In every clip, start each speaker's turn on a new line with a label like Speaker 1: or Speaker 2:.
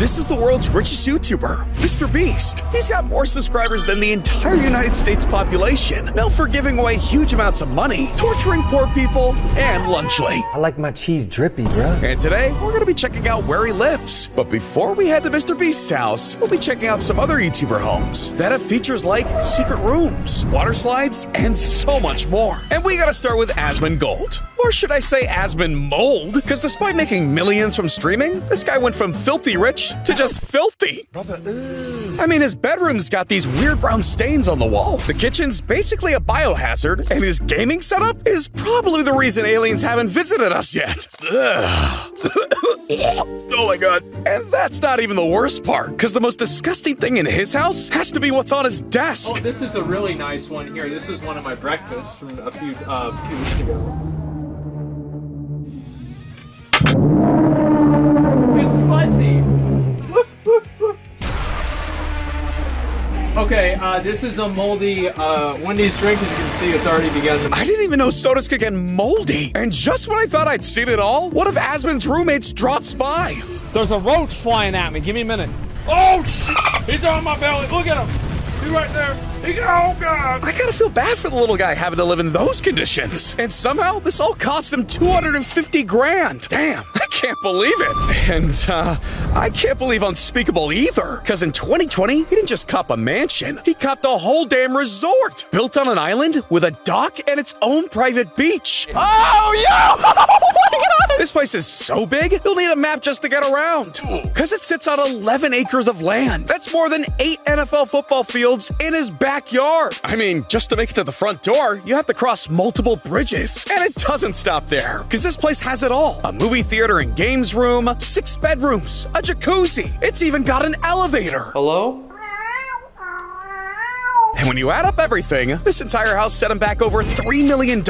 Speaker 1: This is the world's richest YouTuber, Mr.beast. He's got more subscribers than the entire United States population, known for giving away huge amounts of money, torturing poor people, and lunchly.
Speaker 2: I like my cheese drippy, bro.
Speaker 1: And today, we're going to be checking out where he lives. But before we head to Mr.beast's house, we'll be checking out some other YouTuber homes that have features like secret rooms, water slides, and so much more. And we gotta start with Asmongold. Or should I say Asmonmold? Because despite making millions from streaming, this guy went from filthy rich to just filthy.
Speaker 2: Brother,
Speaker 1: I mean, his bedroom's got these weird brown stains on the wall. The kitchen's basically a biohazard, and his gaming setup is probably the reason aliens haven't visited us yet. Oh my god. And that's not even the worst part, because the most disgusting thing in his house has to be what's on his desk.
Speaker 3: Oh, this is a really nice one here. This is one of my breakfasts from a few weeks ago. It's fuzzy. Okay, this is a moldy Wendy's drink. As you can see, it's already begun to...
Speaker 1: I didn't even know sodas could get moldy. And just when I thought I'd seen it all, one of Asmon's roommates drops by.
Speaker 3: There's a roach flying at me. Give me a minute. Oh, shit! He's on my belly. Look at him. He's right there. Oh, God.
Speaker 1: I gotta feel bad for the little guy having to live in those conditions. And somehow, this all cost him 250 grand. Damn, I can't believe it. And, I can't believe unspeakable either. Because in 2020, he didn't just cop a mansion. He copped a whole damn resort. Built on an island with a dock and its own private beach. Oh, yeah! Oh, my God! This place is so big, you'll need a map just to get around. Because it sits on 11 acres of land. That's more than 8 NFL football fields in his backyard. I mean, just to make it to the front door, you have to cross multiple bridges. And it doesn't stop there, because this place has it all. A movie theater and games room, 6 bedrooms, a jacuzzi. It's even got an elevator.
Speaker 2: hello?
Speaker 1: And when you add up everything, this entire house set him back over $3 million. And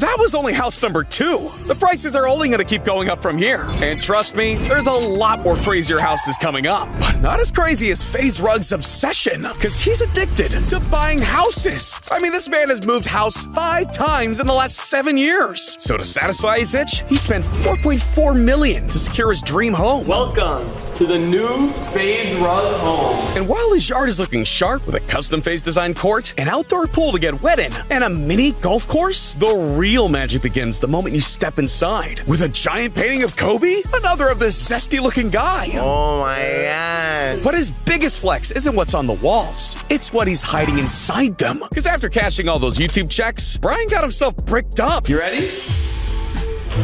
Speaker 1: that was only house number 2. The prices are only gonna keep going up from here. And trust me, there's a lot more crazier houses coming up. But not as crazy as FaZe Rug's obsession, because he's addicted to buying houses. I mean, this man has moved house 5 times in the last 7 years. So to satisfy his itch, he spent $4.4 million to secure his dream home.
Speaker 3: Welcome to the new FaZe Rug home.
Speaker 1: And while his yard is looking sharp with a custom FaZe design court, an outdoor pool to get wet in, and a mini golf course, the real magic begins the moment you step inside. With a giant painting of Kobe, another of this zesty looking guy.
Speaker 2: Oh my god.
Speaker 1: But his biggest flex isn't what's on the walls, it's what he's hiding inside them. Because after cashing all those YouTube checks, Brian got himself bricked up.
Speaker 3: You ready?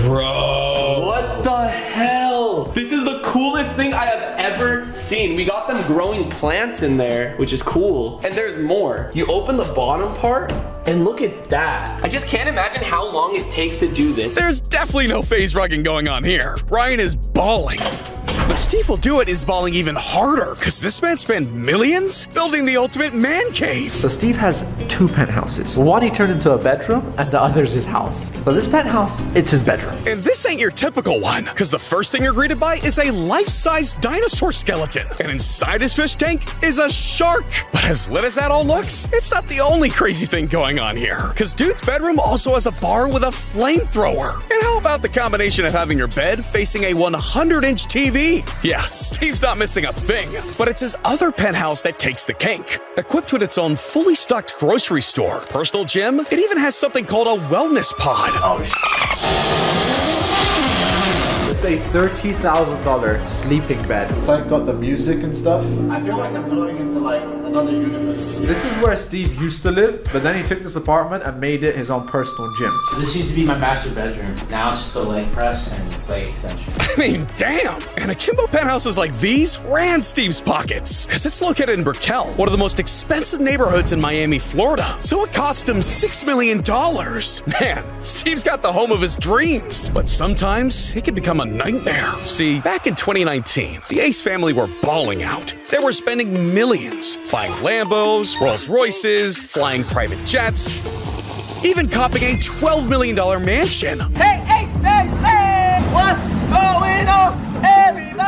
Speaker 3: Bro, what the hell? This is the coolest thing I have ever seen. We got them growing plants in there, which is cool. And there's more. You open the bottom part, and look at that. I just can't imagine how long it takes to do this.
Speaker 1: There's definitely no FaZe rugging going on here. Brian is balling. But Steve will do it is balling even harder, because this man spent millions building the ultimate man cave.
Speaker 4: So Steve has 2 penthouses. One he turned into a bedroom, and the other's his house. So this penthouse, it's his bedroom.
Speaker 1: And this ain't your typical one, because the first thing you're greeted by is a life-size dinosaur skeleton. And inside his fish tank is a shark. But as lit as that all looks, it's not the only crazy thing going on here. Because dude's bedroom also has a bar with a flamethrower. And how about the combination of having your bed facing a 100-inch TV? Yeah, Steve's not missing a thing. But it's his other penthouse that takes the cake. Equipped with its own fully stocked grocery store, personal gym, it even has something called a wellness pod.
Speaker 4: Oh, It's a $30,000 sleeping bed.
Speaker 5: It's like got the music and stuff. I feel like I'm going into like another universe.
Speaker 4: This is where Steve used to live, but then he took this apartment and made it his own personal gym.
Speaker 6: So this used to be my master bedroom. Now it's just a leg press and leg extension.
Speaker 1: I mean, damn! And akimbo penthouses like these ran Steve's pockets, because it's located in Brickell, one of the most expensive neighborhoods in Miami, Florida. So it cost him $6 million. Man, Steve's got the home of his dreams. But sometimes it can become a nightmare. See, back in 2019, the Ace family were balling out. They were spending millions, buying Lambos, Rolls Royces, flying private jets, even copping a $12 million mansion.
Speaker 7: Hey, Ace family! What's going on, everybody?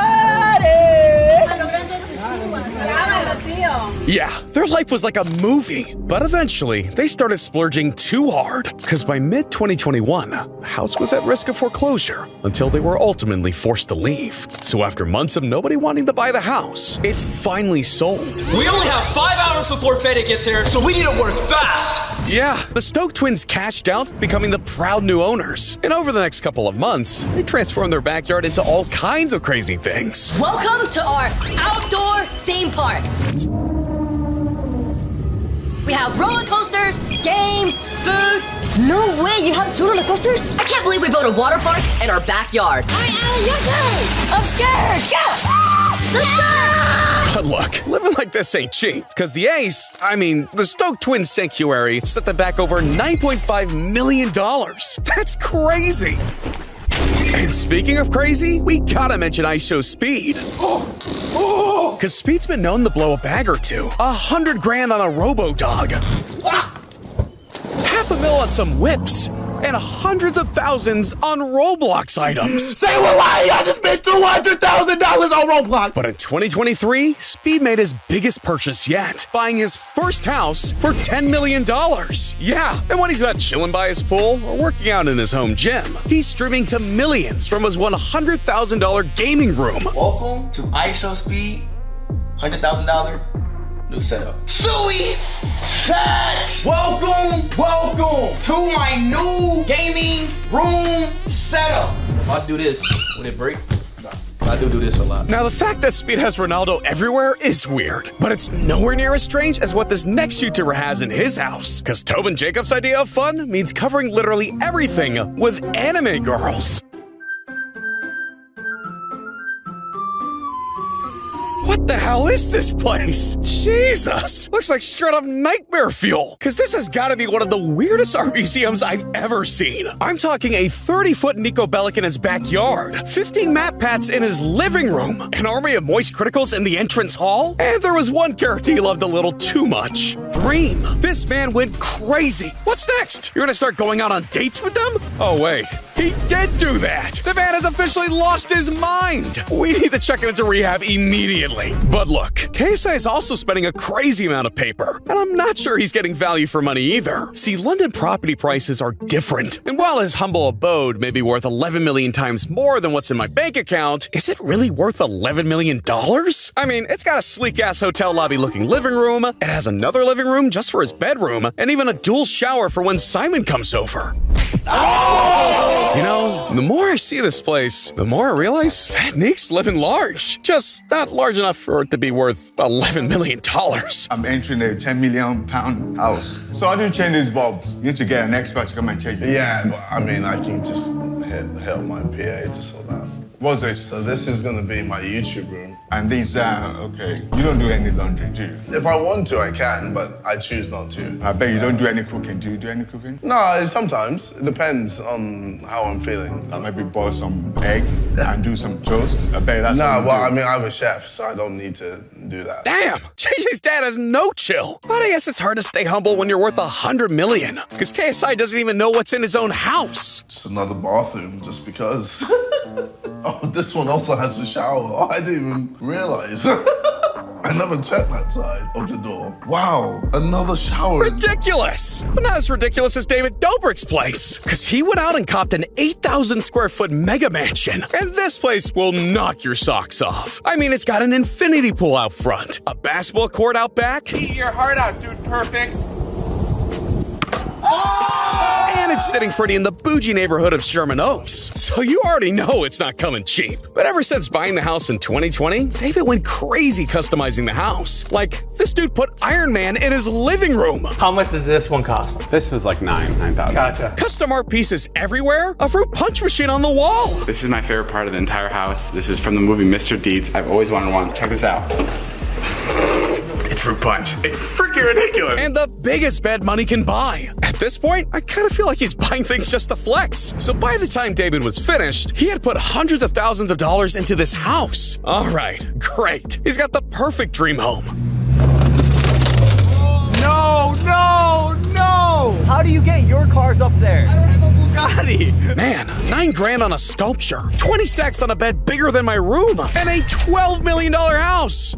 Speaker 1: Yeah, their life was like a movie. But eventually, they started splurging too hard. Because by mid-2021, the house was at risk of foreclosure until they were ultimately forced to leave. So after months of nobody wanting to buy the house, it finally sold.
Speaker 8: We only have 5 hours before FedEx gets here, so we need to work fast.
Speaker 1: Yeah, the Stoke twins cashed out, becoming the proud new owners. And over the next couple of months, they transformed their backyard into all kinds of crazy things.
Speaker 9: Welcome to our outdoor theme park. We have roller coasters, games, food. No way, you have 2 roller coasters? I can't believe we built a water park in our backyard. I'm scared.
Speaker 1: But look, living like this ain't cheap, because the Stoke Twins Sanctuary set them back over $9.5 million. That's crazy. And speaking of crazy, we gotta mention Ice Show Speed. Because Speed's been known to blow a bag or two. $100,000 on a robo-dog. $500,000 on some whips. And hundreds of thousands on Roblox items.
Speaker 7: Say what? Why I just spent $200,000 on Roblox?
Speaker 1: But in 2023, Speed made his biggest purchase yet, buying his first house for $10 million. Yeah, and when he's not chilling by his pool or working out in his home gym, he's streaming to millions from his $100,000 gaming room.
Speaker 7: Welcome to Ice Show Speed. $100,000 new setup. Suey chat. Welcome to my new gaming room setup.
Speaker 5: If I do this, would it break? No. I do this a lot.
Speaker 1: Now, the fact that Speed has Ronaldo everywhere is weird, but it's nowhere near as strange as what this next YouTuber has in his house. Because Tobin Jacobs' idea of fun means covering literally everything with anime girls. What the hell is this place? Jesus! Looks like straight up nightmare fuel. Because this has got to be one of the weirdest art museums I've ever seen. I'm talking a 30-foot Nico Bellic in his backyard, 15 map pats in his living room, an army of moist criticals in the entrance hall, and there was one character he loved a little too much. Dream. This man went crazy. What's next? You're gonna start going out on dates with them? Oh wait, he did do that. The man has officially lost his mind. We need to check him into rehab immediately. But look, KSI is also spending a crazy amount of paper, and I'm not sure he's getting value for money either. See, London property prices are different, and while his humble abode may be worth 11 million times more than what's in my bank account, is it really worth $11 million? I mean, it's got a sleek-ass hotel lobby-looking living room, it has another living room just for his bedroom, and even a dual shower for when Simon comes over. Oh! You know, the more I see this place, the more I realize Fat Nick's living large. Just not large enough for it to be worth $11 million.
Speaker 10: I'm entering a £10 million house. So how do you change these bulbs? You need to get an expert to come and change it.
Speaker 11: Yeah, but I mean, I can just help my PA to sort that.
Speaker 10: What's this?
Speaker 11: So this is gonna be my YouTube room.
Speaker 10: And these okay. You don't do any laundry, do you?
Speaker 11: If I want to, I can, but I choose not to.
Speaker 10: I bet you don't do any cooking. Do you do any cooking?
Speaker 11: No, sometimes. It depends on how I'm feeling.
Speaker 10: Maybe boil some egg and do some toast. I bet that's
Speaker 11: Nah, well, I mean, I'm a chef, so I don't need to do that.
Speaker 1: Damn! JJ's dad has no chill. But I guess it's hard to stay humble when you're worth $100 million. Because KSI doesn't even know what's in his own house.
Speaker 11: Just another bathroom, just because. Oh, this one also has a shower. Oh, I didn't even realize. I never checked that side of the door. Wow, another shower.
Speaker 1: Ridiculous! But not as ridiculous as David Dobrik's place. Because he went out and copped an 8,000 square foot mega mansion. And this place will knock your socks off. I mean, it's got an infinity pool out front, a basketball court out back.
Speaker 3: Eat your heart out, dude. Perfect.
Speaker 1: And it's sitting pretty in the bougie neighborhood of Sherman Oaks. So you already know it's not coming cheap. But ever since buying the house in 2020, David went crazy customizing the house. Like, this dude put Iron Man in his living room.
Speaker 6: How much did this one cost?
Speaker 12: This was like $9,000.
Speaker 6: Gotcha.
Speaker 1: Custom art pieces everywhere, a fruit punch machine on the wall.
Speaker 12: This is my favorite part of the entire house. This is from the movie Mr.beast. I've always wanted one. Check this out. It's fruit punch. It's freaking ridiculous.
Speaker 1: And the biggest bed money can buy. At this point, I kind of feel like he's buying things just to flex. So by the time David was finished, he had put hundreds of thousands of dollars into this house. All right, great. He's got the perfect dream home.
Speaker 7: No! How do you get your cars up there?
Speaker 5: I don't have a
Speaker 12: Bugatti.
Speaker 1: Man, 9 grand on a sculpture, 20 stacks on a bed bigger than my room, and a $12 million house.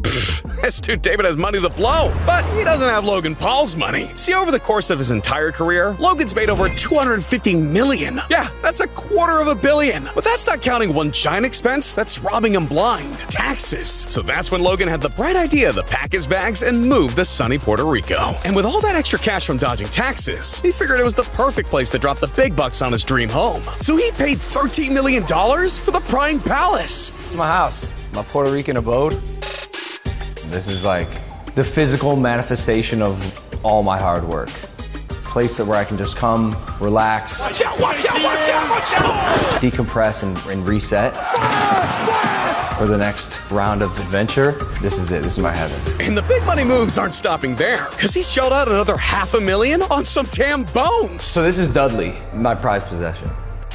Speaker 1: This dude David has money to blow, but he doesn't have Logan Paul's money. See, over the course of his entire career, Logan's made over $250 million. Yeah, that's $250 million. But that's not counting one giant expense that's robbing him blind: taxes. So that's when Logan had the bright idea to pack his bags and move to sunny Puerto Rico. And with all that extra cash from dodging taxes, he figured it was the perfect place to drop the big bucks on his dream home. So he paid $13 million for the Prime Palace.
Speaker 2: It's my house, my Puerto Rican abode. This is like the physical manifestation of all my hard work. Place where I can just come, relax,
Speaker 7: watch out, watch out, watch out, watch out.
Speaker 2: Decompress and reset for the next round of adventure. This is it. This is my heaven.
Speaker 1: And the big money moves aren't stopping there, because he shelled out another $500,000 on some damn bones.
Speaker 2: So this is Dudley, my prized possession.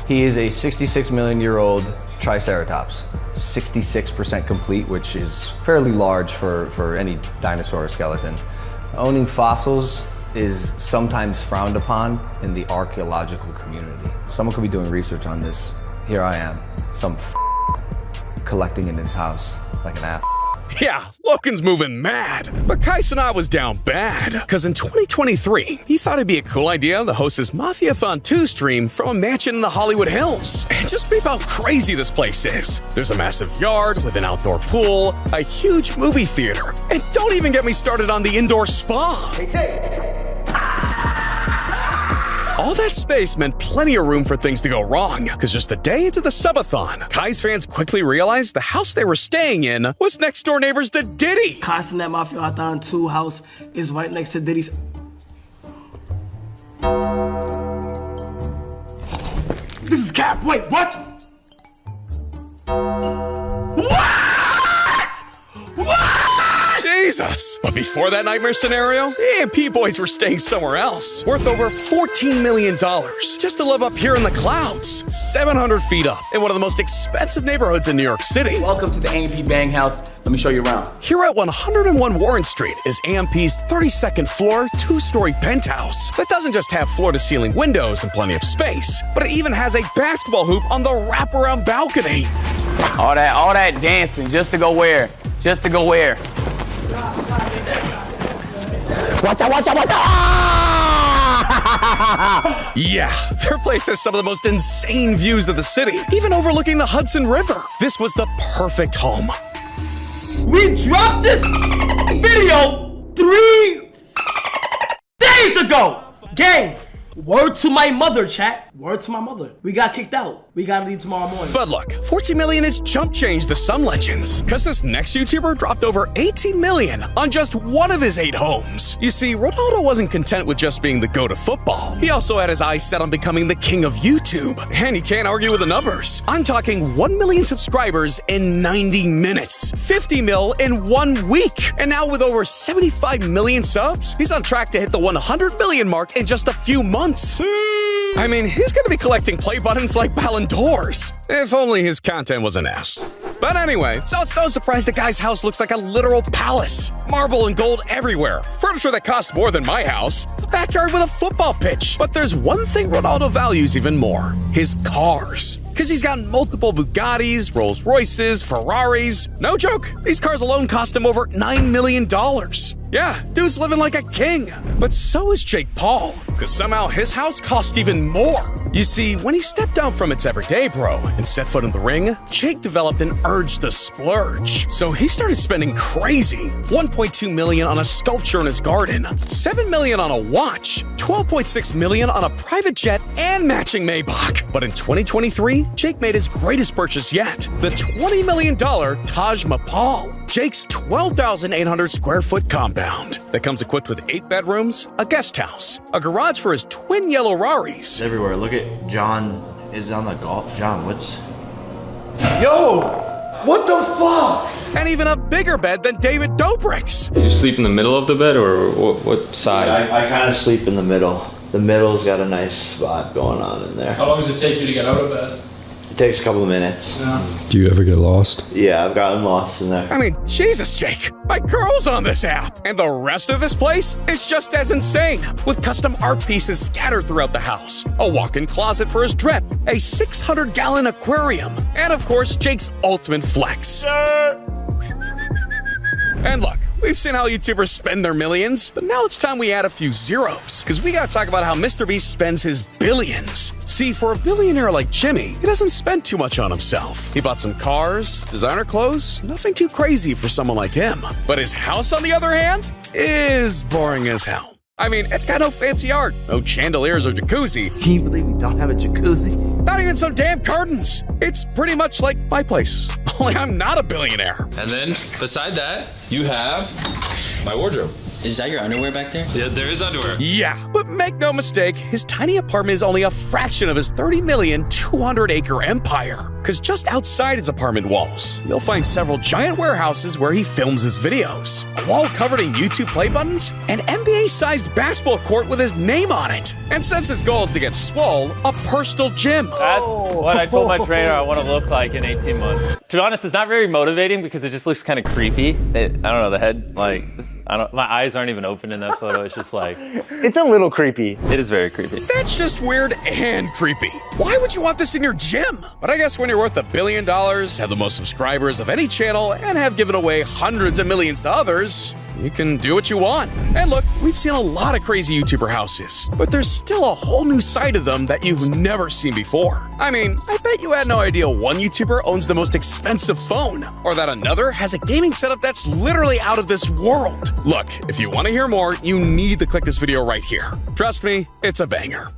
Speaker 2: He is a 66-million-year-old Triceratops. 66% complete, which is fairly large for any dinosaur skeleton. Owning fossils is sometimes frowned upon in the archaeological community. Someone could be doing research on this. Here I am, some collecting in his house like an ass.
Speaker 1: Yeah, Logan's moving mad. But Kai-Cenat was down bad, because in 2023, he thought it'd be a cool idea to host his Mafia-thon 2 stream from a mansion in the Hollywood Hills. And just peep how crazy this place is. There's a massive yard with an outdoor pool, a huge movie theater, and don't even get me started on the indoor spa. All that space meant plenty of room for things to go wrong, because just a day into the subathon, Kai's fans quickly realized the house they were staying in was next door neighbors to Diddy.
Speaker 13: Kai-Cenat Mafia-thon 2 house is right next to Diddy's. This is cap. Wait, what? What?
Speaker 1: Jesus! But before that nightmare scenario, the A&P boys were staying somewhere else, worth over $14 million, just to live up here in the clouds, 700 feet up, in one of the most expensive neighborhoods in New York City.
Speaker 3: Welcome to the A&P Bang House. Let me show you around.
Speaker 1: Here at 101 Warren Street is A&P's 32nd floor, 2-story penthouse that doesn't just have floor-to-ceiling windows and plenty of space, but it even has a basketball hoop on the wraparound balcony.
Speaker 3: All that dancing just to go where? Just to go where? Watch out, watch out, watch out! Ah!
Speaker 1: Yeah, their place has some of the most insane views of the city, even overlooking the Hudson River. This was the perfect home.
Speaker 13: We dropped this video 3 days ago! Gang, word to my mother, chat. Word to my mother. We got kicked out. We gotta leave tomorrow morning.
Speaker 1: But look, 14 million is chump change to some legends, because this next YouTuber dropped over 18 million on just one of his 8 homes. You see, Ronaldo wasn't content with just being the GOAT of football. He also had his eyes set on becoming the king of YouTube. And he can't argue with the numbers. I'm talking 1 million subscribers in 90 minutes, 50 mil in 1 week. And now with over 75 million subs, he's on track to hit the 100 million mark in just a few months. I mean, he's gonna be collecting play buttons like Ballon d'Ors. If only his content was an ass. But anyway, so it's no surprise the guy's house looks like a literal palace. Marble and gold everywhere. Furniture that costs more than my house. A backyard with a football pitch. But there's one thing Ronaldo values even more. His cars. Because he's got multiple Bugattis, Rolls Royces, Ferraris. No joke, these cars alone cost him over $9 million. Yeah, dude's living like a king. But so is Jake Paul, because somehow his house cost even more. You see, when he stepped down from its everyday bro and set foot in the ring, Jake developed an urge to splurge. So he started spending crazy. $1.2 million on a sculpture in his garden, $7 million on a watch, $12.6 million on a private jet and matching Maybach. But in 2023, Jake made his greatest purchase yet, the $20 million Taj Mahal. Jake's 12,800 square foot compound that comes equipped with 8 bedrooms, a guest house, a garage for his twin yellow Raris.
Speaker 6: Everywhere. Look at John is on the golf. John, what's...
Speaker 13: Yo! What the fuck?
Speaker 1: And even a bigger bed than David Dobrik's.
Speaker 14: You sleep in the middle of the bed or what side?
Speaker 6: I kind of sleep in the middle. The middle's got a nice spot going on in there.
Speaker 3: How long does it take you to get out of bed?
Speaker 15: It takes a couple of minutes.
Speaker 14: Do you ever get lost?
Speaker 15: Yeah, I've gotten lost in there.
Speaker 1: I mean, Jesus, Jake, my girl's on this app. And the rest of this place is just as insane, with custom art pieces scattered throughout the house, a walk-in closet for his drip, a 600-gallon aquarium, and of course, Jake's ultimate flex. And look, we've seen how YouTubers spend their millions, but now it's time we add a few zeros, because we gotta talk about how MrBeast spends his billions. See, for a billionaire like Jimmy, he doesn't spend too much on himself. He bought some cars, designer clothes, nothing too crazy for someone like him. But his house, on the other hand, is boring as hell. I mean, it's got no fancy art, no chandeliers or jacuzzi.
Speaker 4: Can you believe we don't have a jacuzzi?
Speaker 1: Not even some damn curtains. It's pretty much like my place, only I'm not a billionaire.
Speaker 16: And then, beside that, you have my wardrobe.
Speaker 6: Is that your underwear back there?
Speaker 16: Yeah, there is underwear.
Speaker 1: Yeah, but make no mistake, his tiny apartment is only a fraction of his 30 million, 200-acre empire. Because just outside his apartment walls, you'll find several giant warehouses where he films his videos, a wall covered in YouTube play buttons, an NBA-sized basketball court with his name on it. And since his goal is to get swole, a personal gym.
Speaker 17: That's what I told my trainer I want to look like in 18 months. To be honest, it's not very motivating because it just looks kind of creepy. I don't know, the head, like, my eyes aren't even open in that photo. It's just like...
Speaker 15: It's a little creepy.
Speaker 17: It is very creepy.
Speaker 1: That's just weird and creepy. Why would you want this in your gym? But I guess when you're worth $1 billion, have the most subscribers of any channel, and have given away hundreds of millions to others, you can do what you want. And look, we've seen a lot of crazy YouTuber houses, but there's still a whole new side of them that you've never seen before. I mean, I bet you had no idea one YouTuber owns the most expensive phone, or that another has a gaming setup that's literally out of this world. Look, if you want to hear more, you need to click this video right here. Trust me, it's a banger.